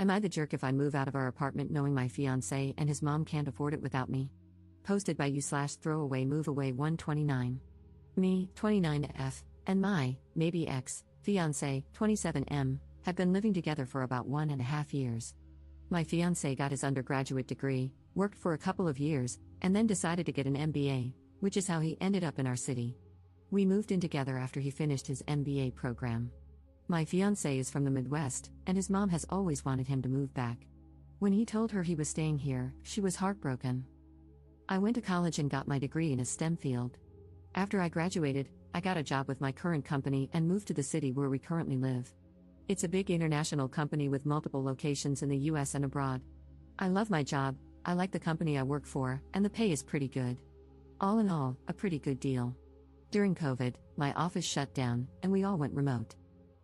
Am I the jerk if I move out of our apartment knowing my fiancé and his mom can't afford it without me? Posted by you/throwaway move away 129. Me, 29F, and my, maybe ex, fiancé, 27M, have been living together for about 1.5 years. My fiancé got his undergraduate degree, worked for a couple of years, and then decided to get an MBA, which is how he ended up in our city. We moved in together after he finished his MBA program. My fiancé is from the Midwest, and his mom has always wanted him to move back. When he told her he was staying here, she was heartbroken. I went to college and got my degree in a STEM field. After I graduated, I got a job with my current company and moved to the city where we currently live. It's a big international company with multiple locations in the US and abroad. I love my job, I like the company I work for, and the pay is pretty good. All in all, a pretty good deal. During COVID, my office shut down, and we all went remote.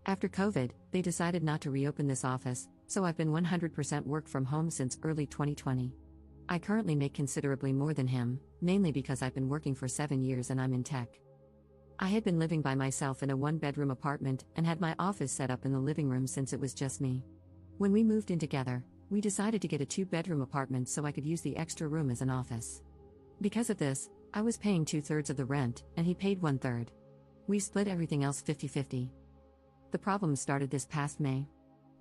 After COVID, they decided not to reopen this office, so I've been 100% work from home since early 2020. I currently make considerably more than him, mainly because I've been working for 7 years and I'm in tech. I had been living by myself in a 1-bedroom apartment and had my office set up in the living room since it was just me. When we moved in together, we decided to get a 2-bedroom apartment so I could use the extra room as an office. Because of this, I was paying 2/3 of the rent, and he paid 1/3. We split everything else 50-50. The problem started this past May.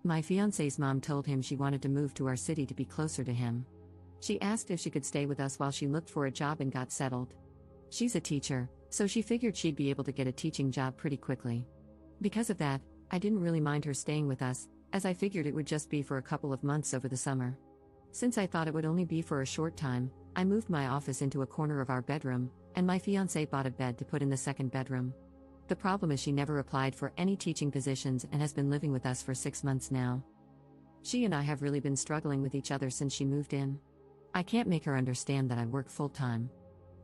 My fiancé's mom told him she wanted to move to our city to be closer to him. She asked if she could stay with us while she looked for a job and got settled. She's a teacher, so she figured she'd be able to get a teaching job pretty quickly. Because of that, I didn't really mind her staying with us, as I figured it would just be for a couple of months over the summer. Since I thought it would only be for a short time, I moved my office into a corner of our bedroom, and my fiancé bought a bed to put in the second bedroom. The problem is she never applied for any teaching positions and has been living with us for 6 months now. She and I have really been struggling with each other since she moved in. I can't make her understand that I work full-time.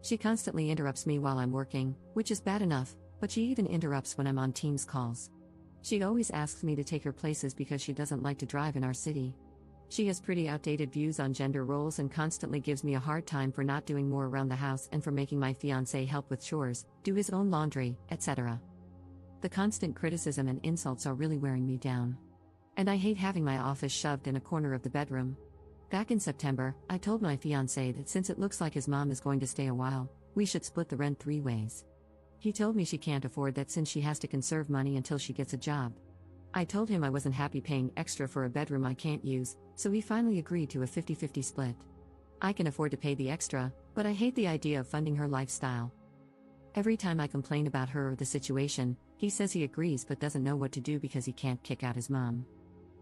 She constantly interrupts me while I'm working, which is bad enough, but she even interrupts when I'm on Teams calls. She always asks me to take her places because she doesn't like to drive in our city. She has pretty outdated views on gender roles and constantly gives me a hard time for not doing more around the house and for making my fiancé help with chores, do his own laundry, etc. The constant criticism and insults are really wearing me down. And I hate having my office shoved in a corner of the bedroom. Back in September, I told my fiancé that since it looks like his mom is going to stay a while, we should split the rent 3 ways. He told me she can't afford that since she has to conserve money until she gets a job. I told him I wasn't happy paying extra for a bedroom I can't use, so he finally agreed to a 50-50 split. I can afford to pay the extra, but I hate the idea of funding her lifestyle. Every time I complain about her or the situation, he says he agrees but doesn't know what to do because he can't kick out his mom.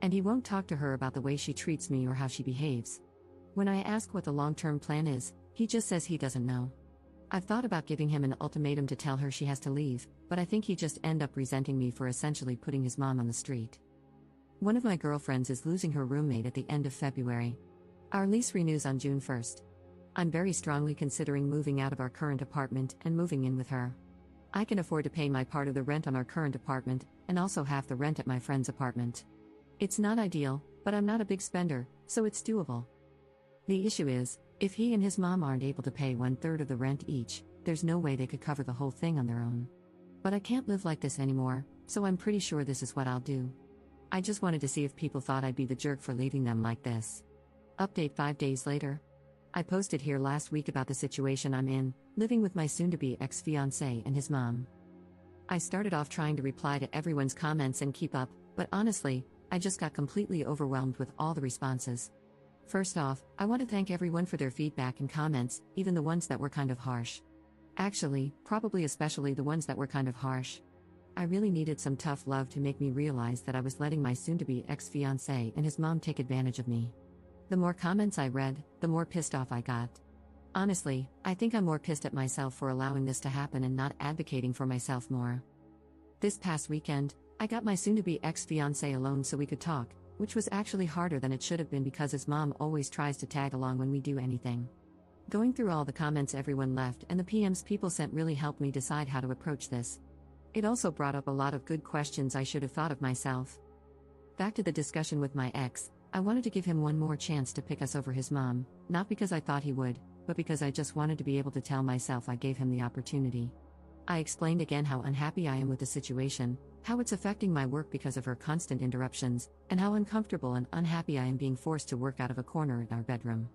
And he won't talk to her about the way she treats me or how she behaves. When I ask what the long-term plan is, he just says he doesn't know. I've thought about giving him an ultimatum to tell her she has to leave, but I think he'd just end up resenting me for essentially putting his mom on the street. One of my girlfriends is losing her roommate at the end of February. Our lease renews on June 1st. I'm very strongly considering moving out of our current apartment and moving in with her. I can afford to pay my part of the rent on our current apartment, and also half the rent at my friend's apartment. It's not ideal, but I'm not a big spender, so it's doable. The issue is, if he and his mom aren't able to pay 1/3 of the rent each, there's no way they could cover the whole thing on their own. But I can't live like this anymore, so I'm pretty sure this is what I'll do. I just wanted to see if people thought I'd be the jerk for leaving them like this. Update 5 days later. I posted here last week about the situation I'm in, living with my soon-to-be ex-fiancé and his mom. I started off trying to reply to everyone's comments and keep up, but honestly, I just got completely overwhelmed with all the responses. First off, I want to thank everyone for their feedback and comments, even the ones that were kind of harsh. Actually, probably especially the ones that were kind of harsh. I really needed some tough love to make me realize that I was letting my soon-to-be ex-fiancé and his mom take advantage of me. The more comments I read, the more pissed off I got. Honestly, I think I'm more pissed at myself for allowing this to happen and not advocating for myself more. This past weekend, I got my soon-to-be ex-fiancé alone so we could talk, which was actually harder than it should have been because his mom always tries to tag along when we do anything. Going through all the comments everyone left and the PMs people sent really helped me decide how to approach this. It also brought up a lot of good questions I should have thought of myself. Back to the discussion with my ex, I wanted to give him one more chance to pick us over his mom, not because I thought he would, but because I just wanted to be able to tell myself I gave him the opportunity. I explained again how unhappy I am with the situation, how it's affecting my work because of her constant interruptions, and how uncomfortable and unhappy I am being forced to work out of a corner in our bedroom.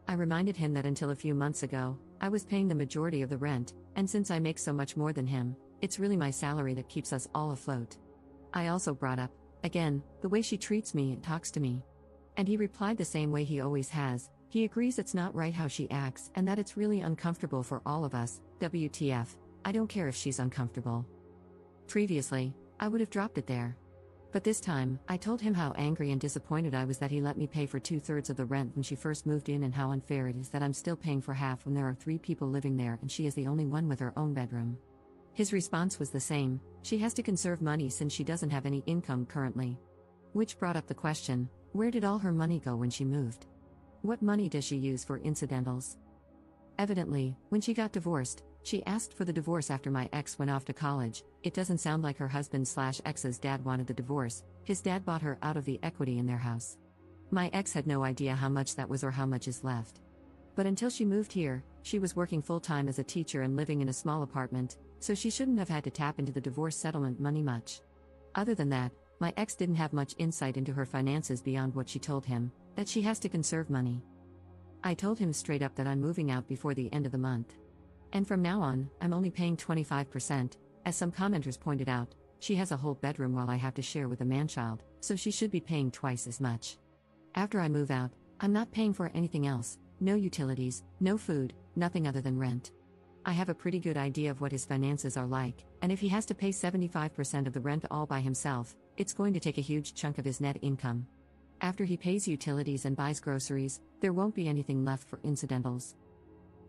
I reminded him that until a few months ago, I was paying the majority of the rent, and since I make so much more than him, it's really my salary that keeps us all afloat. I also brought up, again, the way she treats me and talks to me. And he replied the same way he always has. He agrees it's not right how she acts and that it's really uncomfortable for all of us. WTF, I don't care if she's uncomfortable. Previously, I would have dropped it there. But this time, I told him how angry and disappointed I was that he let me pay for 2/3 of the rent when she first moved in and how unfair it is that I'm still paying for half when there are 3 people living there and she is the only one with her own bedroom. His response was the same: she has to conserve money since she doesn't have any income currently. Which brought up the question, where did all her money go when she moved? What money does she use for incidentals? Evidently, when she got divorced, she asked for the divorce after my ex went off to college. It doesn't sound like her husband/ex's dad wanted the divorce. His dad bought her out of the equity in their house. My ex had no idea how much that was or how much is left. But until she moved here, she was working full-time as a teacher and living in a small apartment, so she shouldn't have had to tap into the divorce settlement money much. Other than that, my ex didn't have much insight into her finances beyond what she told him, that she has to conserve money. I told him straight up that I'm moving out before the end of the month. And from now on, I'm only paying 25%. As some commenters pointed out, she has a whole bedroom while I have to share with a man-child, so she should be paying twice as much. After I move out, I'm not paying for anything else, no utilities, no food, nothing other than rent. I have a pretty good idea of what his finances are like, and if he has to pay 75% of the rent all by himself, it's going to take a huge chunk of his net income. After he pays utilities and buys groceries, there won't be anything left for incidentals.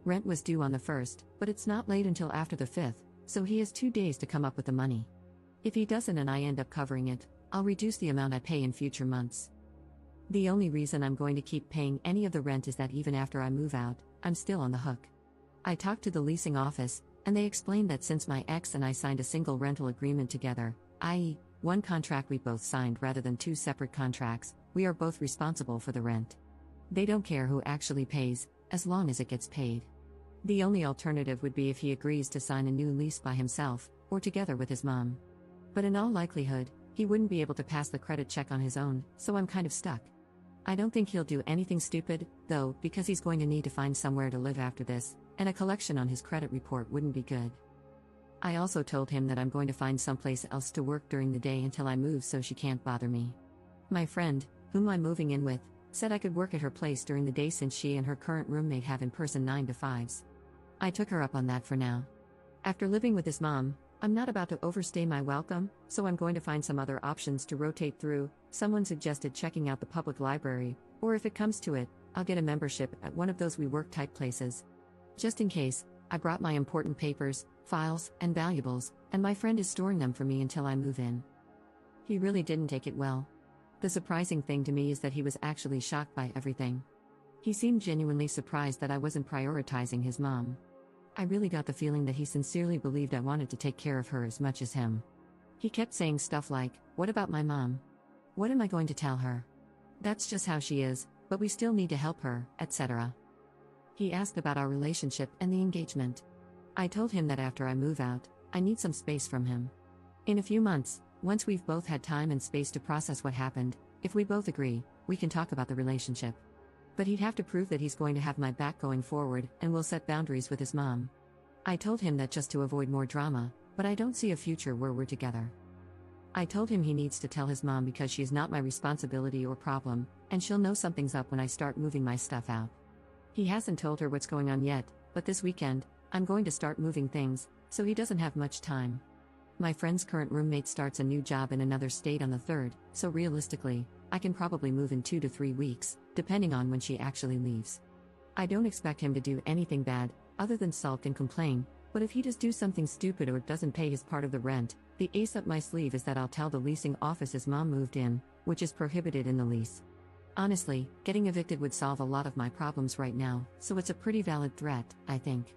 Rent was due on the 1st, but it's not late until after the 5th, so he has 2 days to come up with the money. If he doesn't and I end up covering it, I'll reduce the amount I pay in future months. The only reason I'm going to keep paying any of the rent is that even after I move out, I'm still on the hook. I talked to the leasing office, and they explained that since my ex and I signed a single rental agreement together, i.e., one contract we both signed rather than 2 separate contracts, we are both responsible for the rent. They don't care who actually pays, as long as it gets paid. The only alternative would be if he agrees to sign a new lease by himself, or together with his mom. But in all likelihood, he wouldn't be able to pass the credit check on his own, so I'm kind of stuck. I don't think he'll do anything stupid, though, because he's going to need to find somewhere to live after this, and a collection on his credit report wouldn't be good. I also told him that I'm going to find someplace else to work during the day until I move so she can't bother me. My friend, whom I'm moving in with, said I could work at her place during the day since she and her current roommate have in-person 9 to 5s. I took her up on that for now. After living with his mom, I'm not about to overstay my welcome, so I'm going to find some other options to rotate through. Someone suggested checking out the public library, or if it comes to it, I'll get a membership at one of those WeWork type places. Just in case, I brought my important papers, files, and valuables, and my friend is storing them for me until I move in. He really didn't take it well. The surprising thing to me is that he was actually shocked by everything. He seemed genuinely surprised that I wasn't prioritizing his mom. I really got the feeling that he sincerely believed I wanted to take care of her as much as him. He kept saying stuff like, "What about my mom? What am I going to tell her? That's just how she is, but we still need to help her," etc. He asked about our relationship and the engagement. I told him that after I move out, I need some space from him. In a few months, once we've both had time and space to process what happened, if we both agree, we can talk about the relationship. But he'd have to prove that he's going to have my back going forward and will set boundaries with his mom. I told him that just to avoid more drama, but I don't see a future where we're together. I told him he needs to tell his mom because she's not my responsibility or problem, and she'll know something's up when I start moving my stuff out. He hasn't told her what's going on yet, but this weekend, I'm going to start moving things, so he doesn't have much time. My friend's current roommate starts a new job in another state on the 3rd, so realistically, I can probably move in 2 to 3 weeks, depending on when she actually leaves. I don't expect him to do anything bad, other than sulk and complain, but if he does do something stupid or doesn't pay his part of the rent, the ace up my sleeve is that I'll tell the leasing office his mom moved in, which is prohibited in the lease. Honestly, getting evicted would solve a lot of my problems right now, so it's a pretty valid threat, I think.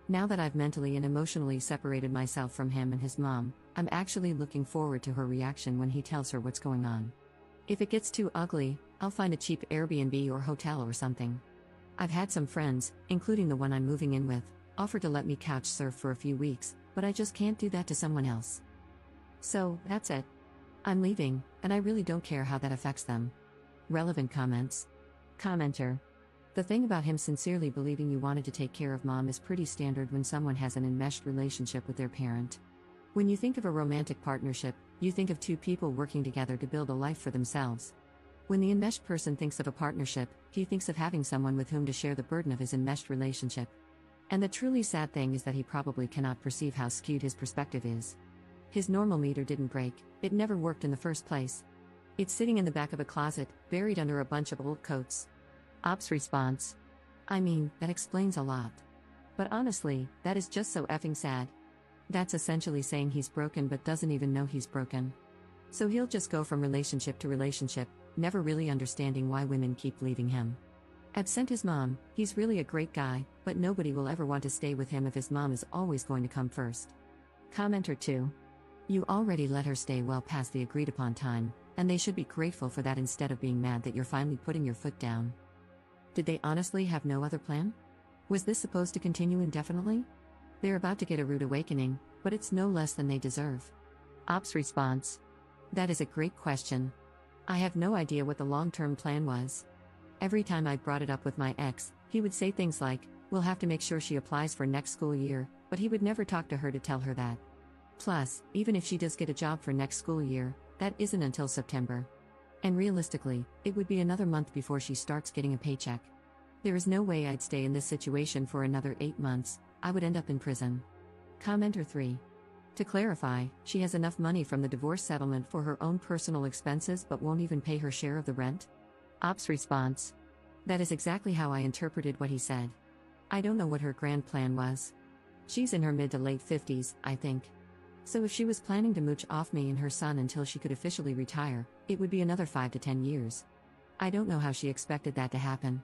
Now that I've mentally and emotionally separated myself from him and his mom, I'm actually looking forward to her reaction when he tells her what's going on. If it gets too ugly, I'll find a cheap Airbnb or hotel or something. I've had some friends, including the one I'm moving in with, offer to let me couch surf for a few weeks, but I just can't do that to someone else. So, that's it. I'm leaving, and I really don't care how that affects them. Relevant comments. Commenter. The thing about him sincerely believing you wanted to take care of mom is pretty standard when someone has an enmeshed relationship with their parent. When you think of a romantic partnership, you think of two people working together to build a life for themselves. When the enmeshed person thinks of a partnership, he thinks of having someone with whom to share the burden of his enmeshed relationship. And the truly sad thing is that he probably cannot perceive how skewed his perspective is. His normal meter didn't break, it never worked in the first place. It's sitting in the back of a closet, buried under a bunch of old coats. Ops response. I mean, that explains a lot. But honestly, that is just so effing sad. That's essentially saying he's broken but doesn't even know he's broken. So he'll just go from relationship to relationship, never really understanding why women keep leaving him. Absent his mom, he's really a great guy, but nobody will ever want to stay with him if his mom is always going to come first. Commenter 2. You already let her stay well past the agreed upon time, and they should be grateful for that instead of being mad that you're finally putting your foot down. Did they honestly have no other plan? Was this supposed to continue indefinitely? They're about to get a rude awakening, but it's no less than they deserve. Ops response. That is a great question. I have no idea what the long-term plan was. Every time I brought it up with my ex, he would say things like, we'll have to make sure she applies for next school year, but he would never talk to her to tell her that. Plus, even if she does get a job for next school year, that isn't until September. And realistically, it would be another month before she starts getting a paycheck. There is no way I'd stay in this situation for another 8 months, I would end up in prison. Commenter 3. To clarify, she has enough money from the divorce settlement for her own personal expenses but won't even pay her share of the rent? Ops response. That is exactly how I interpreted what he said. I don't know what her grand plan was. She's in her mid to late 50s, I think. So if she was planning to mooch off me and her son until she could officially retire, it would be another 5 to 10 years. I don't know how she expected that to happen.